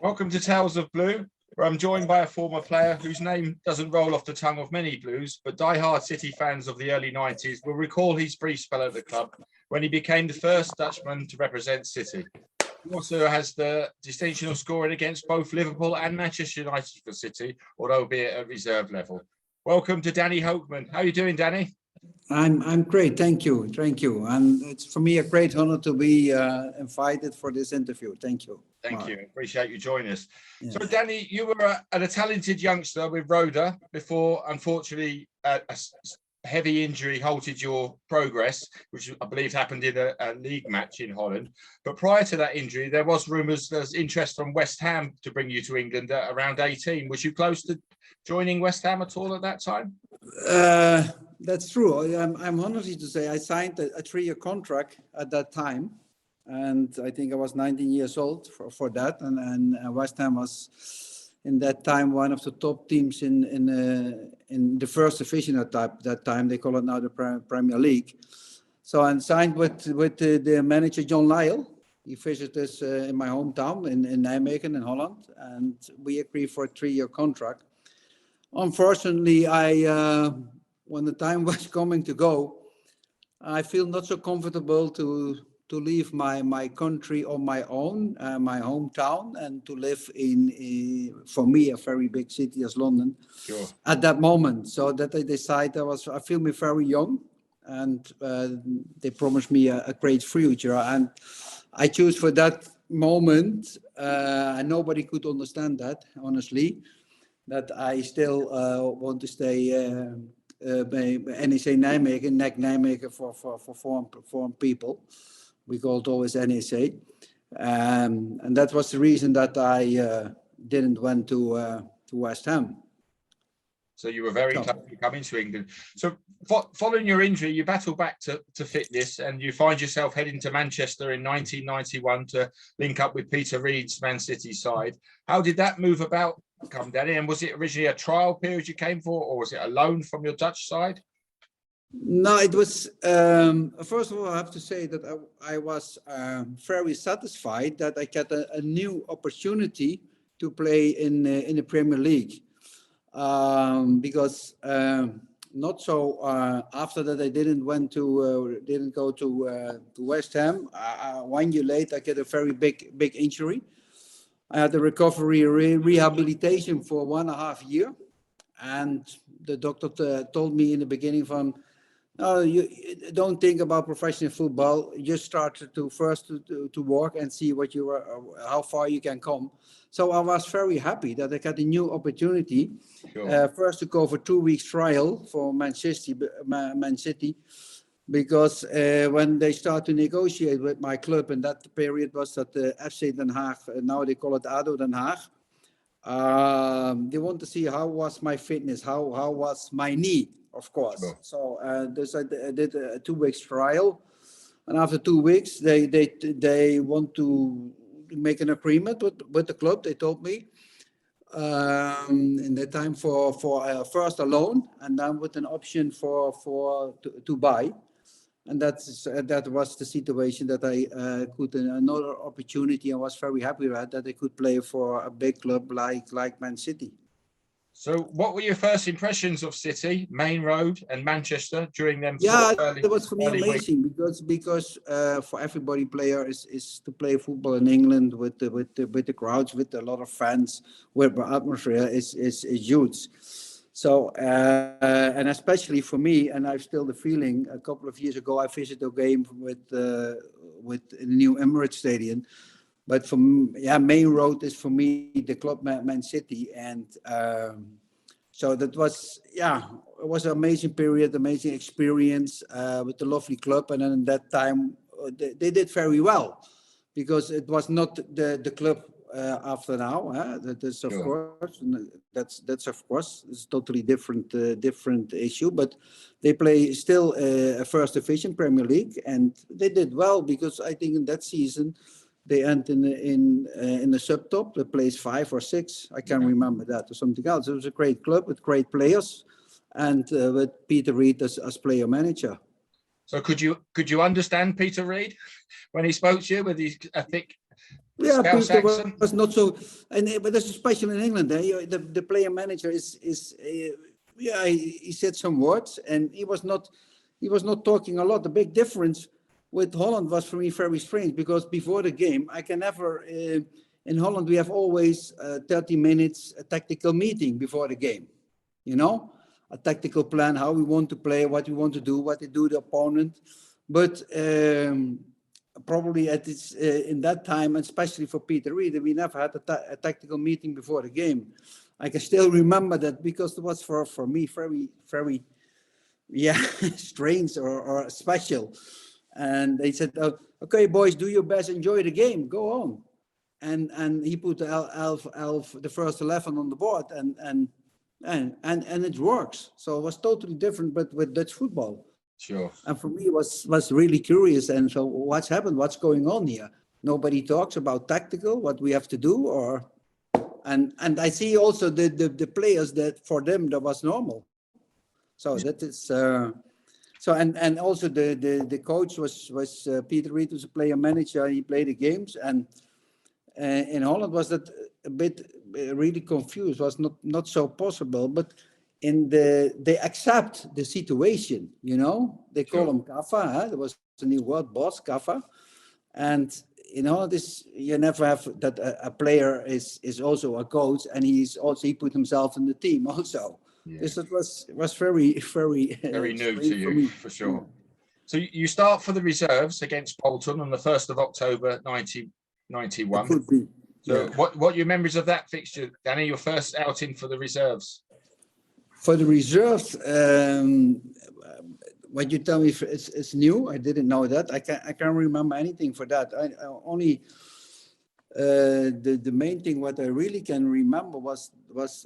Welcome to Tales of Blue, where I'm joined by a former player whose name doesn't roll off the tongue of many Blues, but die-hard City fans of the early 90s will recall his brief spell at the club when he became the first Dutchman to represent City. He also has the distinction of scoring against both Liverpool and Manchester United for City, although be at reserve level. Welcome to Danny Hoekman. How are you doing, Danny? I'm great, thank you, and it's for me a great honor to be invited for this interview. Thank you. Thank you. Appreciate you joining us. Yeah. So, Danny, you were a talented youngster with Roda before, unfortunately, a heavy injury halted your progress, which I believe happened in a league match in Holland. But prior to that injury, there was rumours there's interest from West Ham to bring you to England at around 18. Was you close to joining West Ham at all at that time? That's true. I'm honestly to say I signed a 3-year contract at that time, and I think I was 19 years old for that. And West Ham was in that time one of the top teams in the first division at that time. They call it now the Premier League. So I signed with the manager John Lyall. He visited us in my hometown in Nijmegen in Holland, and we agreed for a 3-year contract. Unfortunately, when the time was coming to go, I feel not so comfortable to leave my country on my own, my hometown, and to live in for me a very big city as London. Sure. At that moment. So that I decided I feel me very young, and they promised me a great future, and I choose for that moment, and nobody could understand that, honestly, that I still want to stay NEC Nijmegen, NEC Nijmegen for foreign people. We call it always NEC. And that was the reason that I didn't went to West Ham. So you were very close to coming to England. So following your injury, you battle back to fitness, and you find yourself heading to Manchester in 1991 to link up with Peter Reid's Man City side. How did that move about come, Danny? And was it originally a trial period you came for, or was it a loan from your Dutch side? No, it was, first of all, I have to say that I was very satisfied that I got a new opportunity to play in the Premier League. Because not so after that I didn't go to West Ham. 1 year later, I get a very big injury. I had a recovery rehabilitation for 1.5 years, and the doctor told me in the beginning from, no, you don't think about professional football. You just start to work and see what how far you can come. So I was very happy that I got a new opportunity. Sure. First to go for 2 weeks trial for Man City, because when they start to negotiate with my club, and that period was at the FC Den Haag, now they call it ADO Den Haag. They want to see how was my fitness, how was my knee, of course. Sure. So I did a 2 weeks trial, and after 2 weeks, they want to make an agreement with the club. They told me in that time for first a loan, and then with an option to buy. And that was the situation that I could another opportunity. I was very happy that I could play for a big club like Man City. So what were your first impressions of City, Main Road and Manchester during them? Yeah, it was for me amazing because for everybody player is to play football in England with the crowds, with a lot of fans, where the atmosphere is huge. So and especially for me, and I've still the feeling. A couple of years ago, I visited a game with the new Emirates Stadium. But Main Road is for me the club Man City, and so that was it was an amazing period, amazing experience with the lovely club, and then at that time they did very well, because it was not the club after now. That's of course, that's of course it's totally different issue, but they play still a first division Premier League, and they did well, because I think in that season. They end in the subtop. They plays 5 or 6. I can't remember that, or something else. It was a great club with great players, and with Peter Reid as player manager. So could you understand Peter Reid when he spoke to you? I think Yeah, Scouse Peter accent. was not so, but that's special in England. The player manager is yeah. He said some words, and he was not talking a lot. The big difference with Holland was for me very strange, because before the game, I can never. In Holland, we have always 30 minutes a tactical meeting before the game. You know, a tactical plan, how we want to play, what we want to do, what they do the opponent. But probably at this, in that time, especially for Peter Reid, we never had a tactical meeting before the game. I can still remember that, because it was for me very, very, yeah, strange or special. And they said, oh, okay, boys, do your best, enjoy the game, go on. And he put the first 11 on the board, and it works. So it was totally different, but with Dutch football. Sure. And for me, it was really curious. And so, what's happened? What's going on here? Nobody talks about tactical, what we have to do, and I see also the players that for them that was normal. So that is so, and also the coach was Peter Reid, was a player manager. He played the games, and in Holland was that a bit really confused. Was not so possible, but. They accept the situation, you know. They call him Kaffa. Huh? There was a new word, boss, Kaffa. And you know, this you never have that a player is also a coach, and he put himself in the team also. Yeah. This was very Very new to you, for sure. Yeah. So you start for the reserves against Bolton on the 1st of October 1991. It could be. So Yeah. what are your memories of that fixture, Danny? Your first outing for the reserves? For the reserves, what you tell me it's new. I didn't know that. I can't remember anything for that. I only the main thing what I really can remember was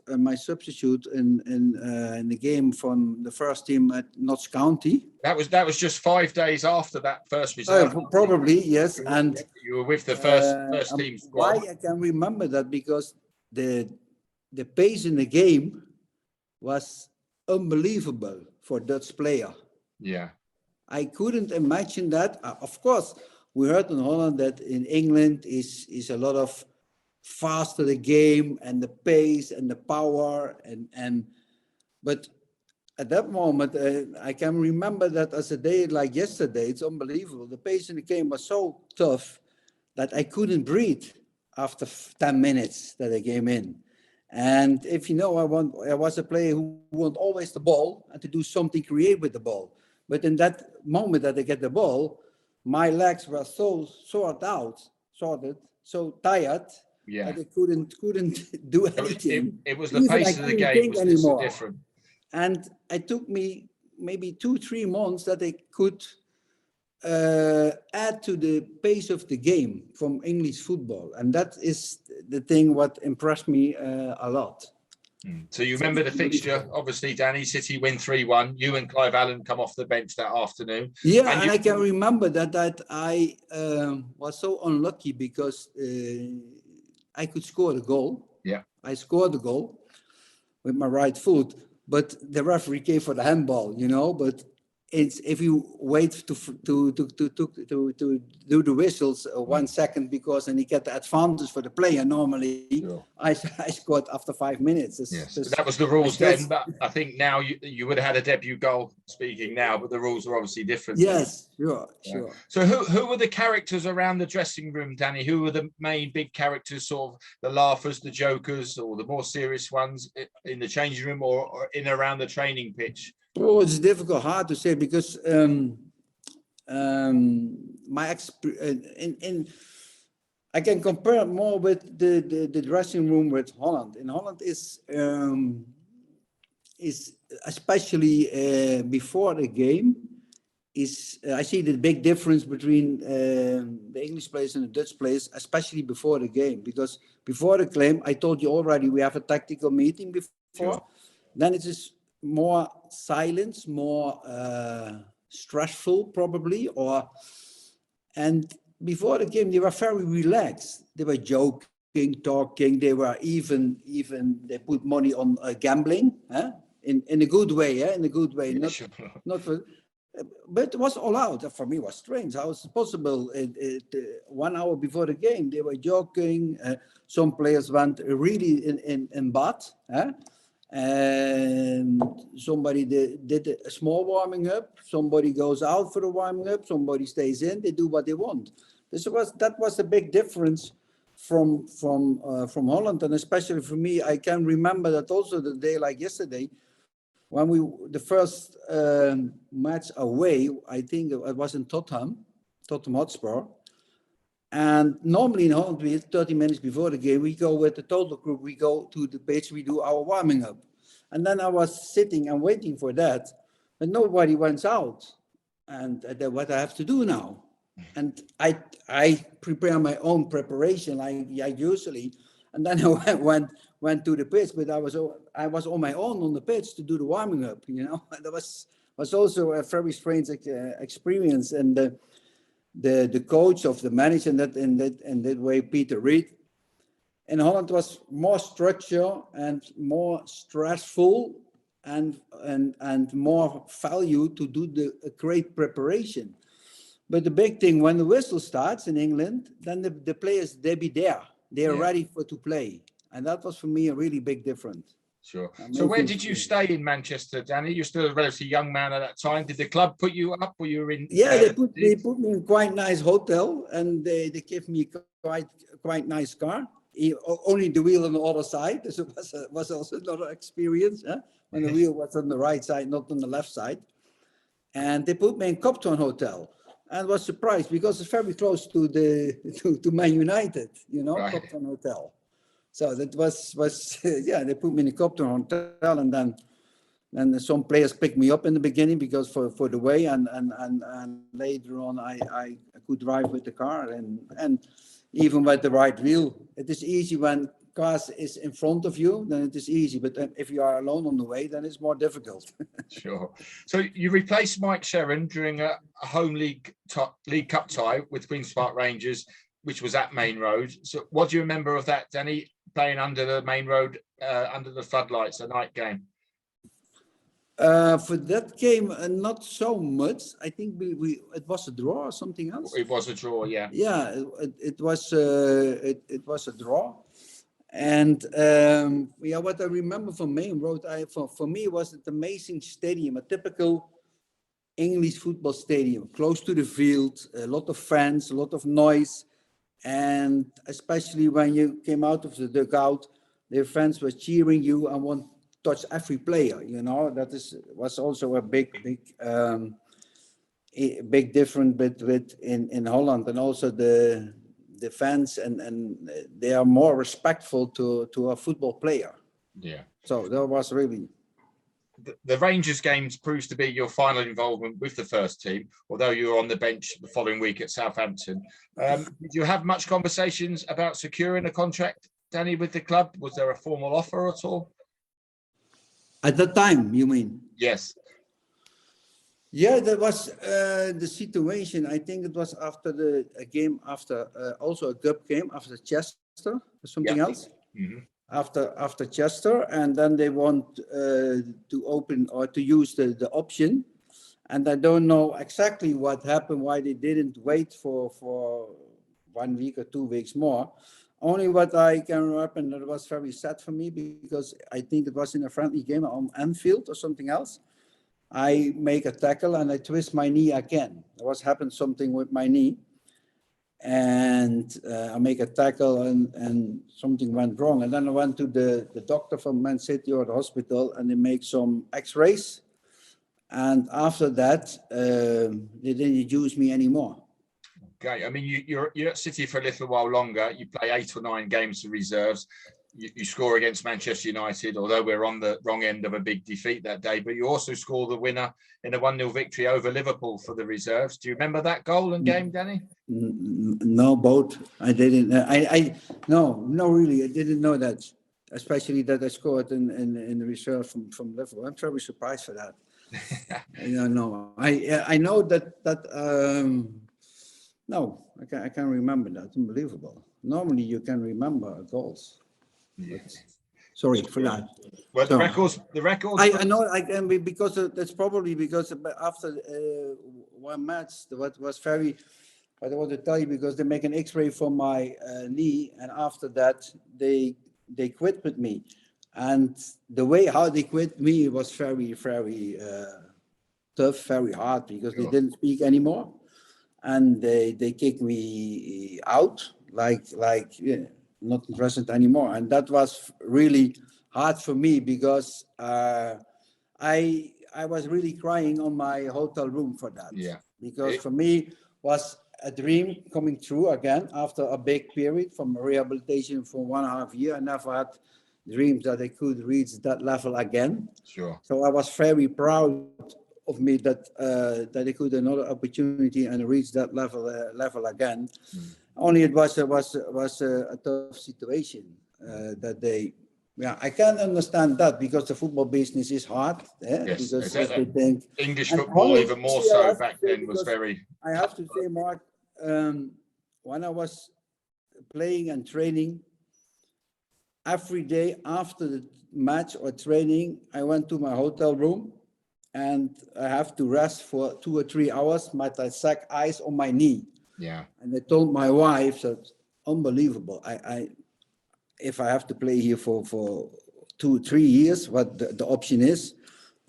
my substitute in the game from the first team at Notts County. That was just 5 days after that first reserve. Probably yes, and you were with the first team squad. Why I can remember that, because the pace in the game was unbelievable for Dutch player. Yeah. I couldn't imagine that. Of course, we heard in Holland that in England is a lot of faster the game and the pace and the power but at that moment I can remember that as a day like yesterday. It's unbelievable. The pace in the game was so tough that I couldn't breathe after 10 minutes that I came in. And if you know, I was a player who wanted always the ball and to do something creative with the ball. But in that moment that I get the ball, my legs were so so tired that I couldn't do anything. It was the pace of the game was so different. And it took me maybe 2-3 months that I could add to the pace of the game from English football, and that is the thing what impressed me a lot. So you remember the fixture, obviously, Danny. City win 3-1. You and Clive Allen come off the bench that afternoon. Yeah, and I can remember that I was so unlucky because I could score the goal. Yeah, I scored the goal with my right foot, but the referee came for the handball, you know. But it's if you wait to do the whistles 1 second, because then you get the advantage for the player. Normally, sure. I scored after 5 minutes. Yes, that was the rules then. But I think now you would have had a debut goal. Speaking now, but the rules are obviously different. Yes, sure. So who were the characters around the dressing room, Danny? Who were the main big characters, sort of the laughers, the jokers, or the more serious ones in the changing room or in around the training pitch? Oh, it's difficult, hard to say, because my experience I can compare more with the dressing room with Holland. In Holland is especially before the game I see the big difference between the English players and the Dutch players, especially before the game, because before the game I told you already we have a tactical meeting before. Sure. Then it is more silence, more stressful probably, and before the game they were very relaxed. They were joking, talking. They were even they put money on gambling, in a good way, in a good way. Yeah, not sure. not for, But it was all out. For me, it was strange. How is it possible? 1 hour before the game, they were joking. Some players went really in bath. And somebody did a small warming up. Somebody goes out for the warming up. Somebody stays in. They do what they want. That was a big difference from Holland, and especially for me, I can remember that also the day like yesterday, when the first match away, I think it was in Tottenham Hotspur. And normally in Holland, 30 minutes before the game, we go with the total group, we go to the pitch, we do our warming up. And then I was sitting and waiting for that, but nobody went out. And what I have to do now. And I prepare my own preparation like I usually, and then I went to the pitch, but I was on my own on the pitch to do the warming up. That was also a very strange experience. And the coach of the manager in that way, Peter Reid, in Holland was more structure and more stressful and more value to do a great preparation. But the big thing, when the whistle starts in England, then the players, they be there. They're ready to play. And that was for me a really big difference. Sure. So where did you stay in Manchester, Danny? You're still a relatively young man at that time. Did the club put you up or you were in? Yeah, they put me in quite nice hotel, and they gave me quite nice car. Only the wheel on the other side. This was also another experience, when the wheel was on the right side, not on the left side. And they put me in Copton Hotel. And was surprised because it's very close to to Man United, right. Copton Hotel. So that was they put me in a Copton Hotel, and then some players picked me up in the beginning because for the way, and later on I could drive with the car and even with the right wheel. It is easy when cars is in front of you, then it is easy. But if you are alone on the way, then it's more difficult. Sure. So you replaced Mike Sherrin during a home League Cup tie with Queen's Park Rangers, which was at Main Road. So what do you remember of that, Danny, playing under the Main Road, under the floodlights, a night game? For that game, not so much. I think it was a draw or something else. It was a draw, yeah. Yeah, it was a draw. And what I remember from Main Road, for me, was an amazing stadium, a typical English football stadium, close to the field, a lot of fans, a lot of noise. And especially when you came out of the dugout, the fans were cheering you and want to touch every player. That was also a big difference in Holland, and also the fans and they are more respectful to a football player. Yeah. So that was really. The Rangers games proves to be your final involvement with the first team, although you were on the bench the following week at Southampton. Did you have much conversations about securing a contract, Danny, with the club? Was there a formal offer at all? At that time, you mean? Yes. Yeah, that was the situation. I think it was after a game, after also a cup game, after Chester or something else. Mm-hmm. After Chester, and then they want to open or to use the option. And I don't know exactly what happened, why they didn't wait for 1 week or 2 weeks more. Only what I can remember, and that was very sad for me because I think it was in a friendly game on Anfield or something else. I make a tackle and I twist my knee again. There was happened something with my knee, and I make a tackle and something went wrong. And then I went to the doctor from Man City or the hospital, and they make some X-rays. And after that, they didn't use me anymore. Okay, I mean, you're at City for a little while longer. You play 8 or 9 games for reserves. You score against Manchester United, although we're on the wrong end of a big defeat that day. But you also score the winner in a 1-0 victory over Liverpool for the reserves. Do you remember that goal and game, Danny? No, both. I didn't. No, really. I didn't know that. Especially that I scored in the reserve from Liverpool. I'm very surprised for that. No. I know that. No, I can't remember that. Unbelievable. Normally, you can remember goals. Yes. Sorry for that. Well, So, the records. I know I can be, because that's probably because after one match, what was very, I don't want to tell you, because they make an X-ray for my knee, and after that they quit with me, and the way how they quit me was very tough, very hard, because they didn't speak anymore, and they kicked me out, like yeah, not present anymore, and that was really hard for me, because I was really crying on my hotel room for that. Yeah. Because for me was a dream coming true again after a big period from rehabilitation for 1.5 years. I never had dreams that I could reach that level again. Sure. So I was very proud of me that I could have another opportunity and reach that level again. Only it was a tough situation that they. Yeah, I can understand that, because the football business is hard. Yes, because they think English and football, honestly, even more I so have to back say, then, was because very. I have to say, Mark, when I was playing and training, every day after the match or training, I went to my hotel room, and I have to rest for 2 or 3 hours with a sack ice on my knee. Yeah. And I told my wife that unbelievable. If I have to play here for 2 or 3 years, what the option is,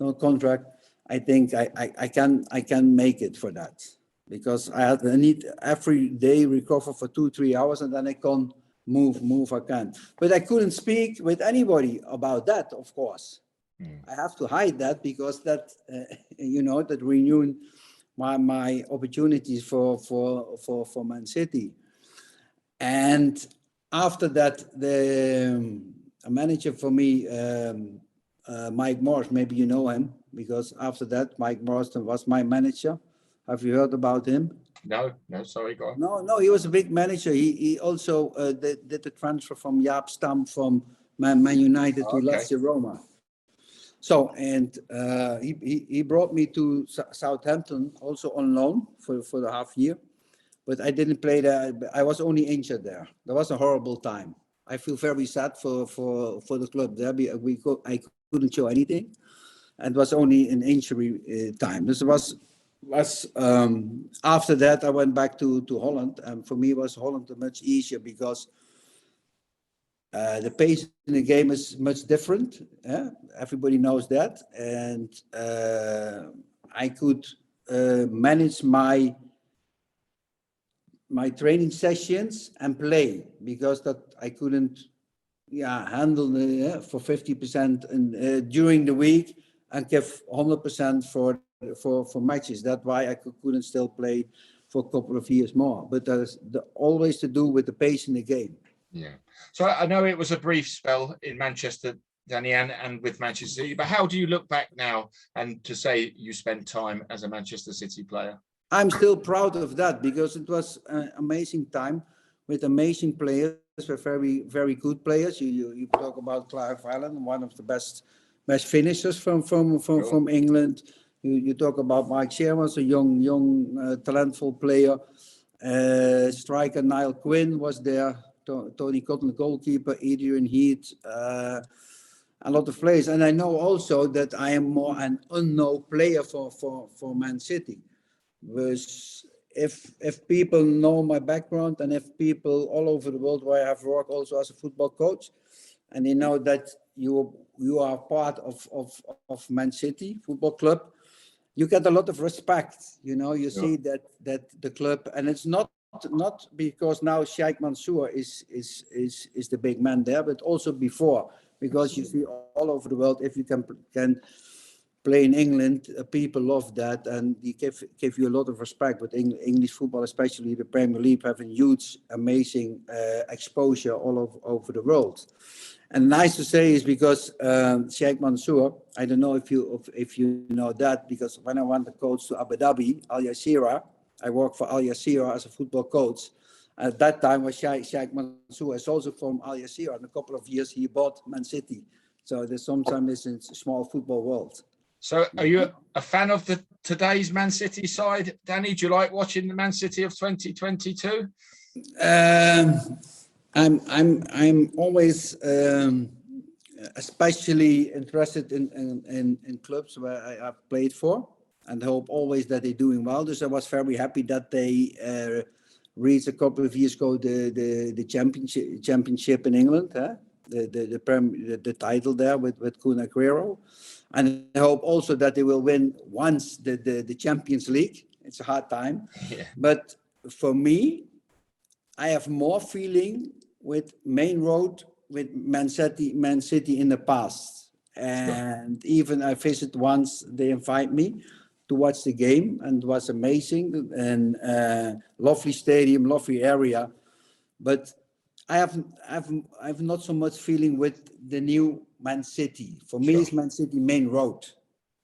no contract, I think I can make it for that, because I need every day recover for 2 or 3 hours, and then I can move again. But I couldn't speak with anybody about that, of course. I have to hide that, because that that renewed my opportunities for Man City. And after that, a manager for me, Mike Morris, maybe you know him, because after that, Mike Morrison was my manager. Have you heard about him? No, sorry, go on. No, he was a big manager. He also did the transfer from Jaap Stam from Man United to Lazio Roma. So, and he brought me to Southampton also on loan for the half year. But I didn't play there. I was only injured there. That was a horrible time. I feel very sad for the club there. I couldn't show anything, and it was only an injury time. This was after that I went back to Holland, and for me was Holland much easier, because the pace in the game is much different. Everybody knows that, and I could manage my training sessions and play, because that I couldn't handle for 50% during the week and give 100% for matches. That's why I couldn't still play for a couple of years more. But there's always to do with the pace in the game. Yeah. So I know it was a brief spell in Manchester, Danny, and with Manchester City, but how do you look back now and to say you spent time as a Manchester City player? I'm still proud of that, because it was an amazing time with amazing players, with very good players. You talk about Clive Allen, one of the best finishers from England. You talk about Mike Sherman, a young talentful player. Striker Niall Quinn was there. Tony Cotton, goalkeeper. Adrian Heath. A lot of players, and I know also that I am more an unknown player for Man City. Was if people know my background, and if people all over the world where I have worked also as a football coach, and they know that you are part of Man City Football Club, you get a lot of respect. You see that the club, and it's not because now Sheikh Mansour is the big man there, but also before, because you see all over the world, if you can play in England, people love that, and they give you a lot of respect. With English football, especially the Premier League, having huge, amazing exposure all over the world. And nice to say is because Sheikh Mansour, I don't know if you know that, because when I went to coach to Abu Dhabi, Al Jazeera, I worked for Al Jazeera as a football coach. At that time was Sheikh Mansour is also from Al Jazeera. In a couple of years, he bought Man City. So there's sometimes in a small football world. So are you a fan of today's Man City side, Danny? Do you like watching the Man City of 2022? I'm always especially interested in clubs where I have played for, and hope always that they're doing well. So I was very happy that they reached a couple of years ago the championship in England, the title there with Kun Aguero. And I hope also that they will win once the Champions League. It's a hard time. Yeah. But for me, I have more feeling with Main Road, with Man City in the past. And even I visited once, they invite me to watch the game, and it was amazing, and lovely stadium, lovely area. But I have not so much feeling with the new Man City. For me, it's Man City Main Road,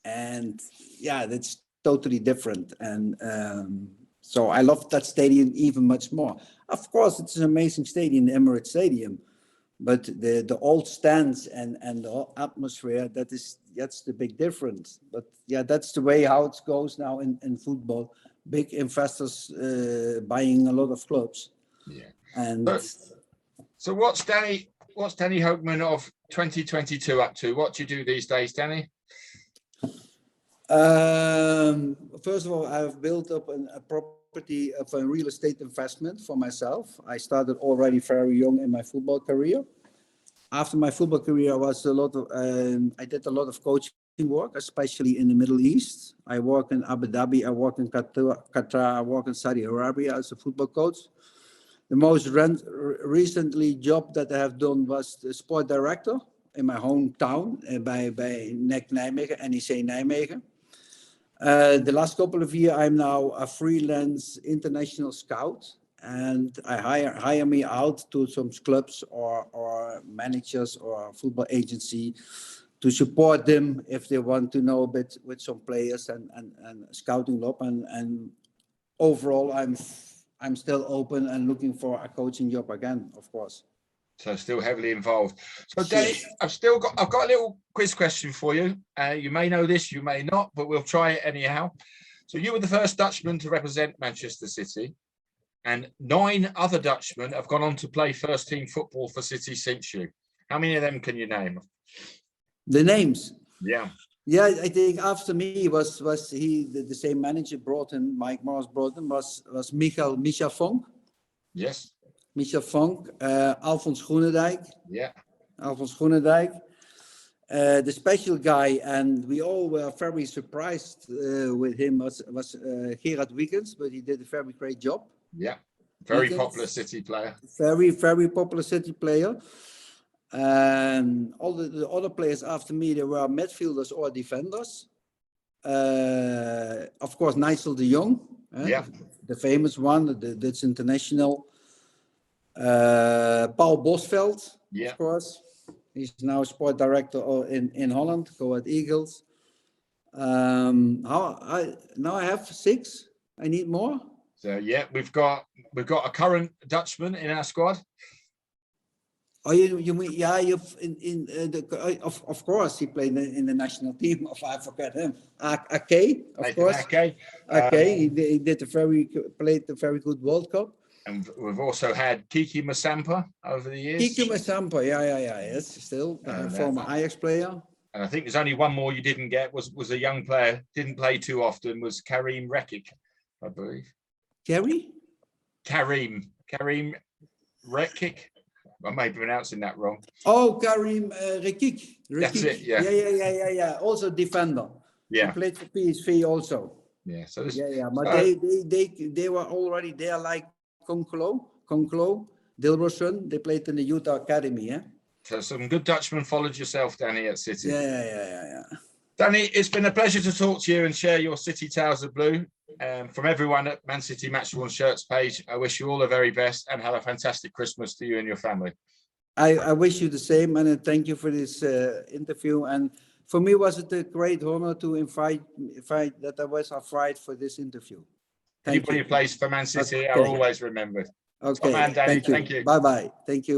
and yeah, that's totally different. And so I love that stadium even much more. Of course, it's an amazing stadium, the Emirates Stadium, but the old stands and the atmosphere, that's the big difference. But yeah, that's the way how it goes now in football. Big investors buying a lot of clubs. Yeah. And so what's Danny Hoekman of 2022 up to? What do you do these days, Danny? First of all, I've built up a property of a real estate investment for myself. I started already very young in my football career. After my football career, I did a lot of coaching work, especially in the Middle East. I work in Abu Dhabi, I work in Qatar, I work in Saudi Arabia as a football coach. The most recently job that I have done was the sport director in my hometown by NEC Nijmegen, NEC Nijmegen. The last couple of years, I'm now a freelance international scout, and I hire me out to some clubs or managers or football agency to support them if they want to know a bit with some players and scouting up. And overall, I'm still open and looking for a coaching job again, of course. So still heavily involved. So Danny, I've got a little quiz question for you. You may know this, you may not, but we'll try it anyhow. So you were the first Dutchman to represent Manchester City, and 9 other Dutchmen have gone on to play first team football for City since you. How many of them can you name? The names? Yeah. Yeah, I think after me was he the same manager brought in, Mike Morris brought in, was Michel Vonk. Yes. Michel Vonk, Alfons Groenendijk. Yeah. Alfons Groenendijk. The special guy, and we all were very surprised with him, was Gerard Wiekens, but he did a very great job. Yeah. Very popular City player. Very, very popular City player. And all the other players after me, they were midfielders or defenders. Of course, Nigel de Jong, the famous one, the Dutch international. Paul Bosveld, of course. He's now sport director in Holland, Go Ahead Eagles. Now I have 6. I need more. So yeah, we've got a current Dutchman in our squad. Oh, you mean, yeah, of course he played in the national team. I forgot him. Ake, of course. Ake, he played a very good World Cup. And we've also had Kiki Masampa over the years. Kiki Masampa, yeah, yes, still former Ajax player. And I think there's only one more you didn't get, was a young player, didn't play too often, was Karim Rekic, I believe. Karim Rekic. I may be pronouncing that wrong. Oh, Karim Rekic. That's it, yeah. Yeah. Also defender. Yeah. He played for PSV also. Yeah. So this, but they were already there, like Conclo, Dilrosun. They played in the Utah Academy, yeah. So some good Dutchmen followed yourself, Danny, at City. Yeah. Danny, it's been a pleasure to talk to you and share your City Tales of Blue. From everyone at Man City Match Worn Shirts page, I wish you all the very best and have a fantastic Christmas to you and your family. I wish you the same, and thank you for this interview. And for me, was it a great honor to invite that I was invited for this interview. Anybody who plays for Man City are always remembered. Okay, man, Danny. Thank you. Bye-bye. Thank you.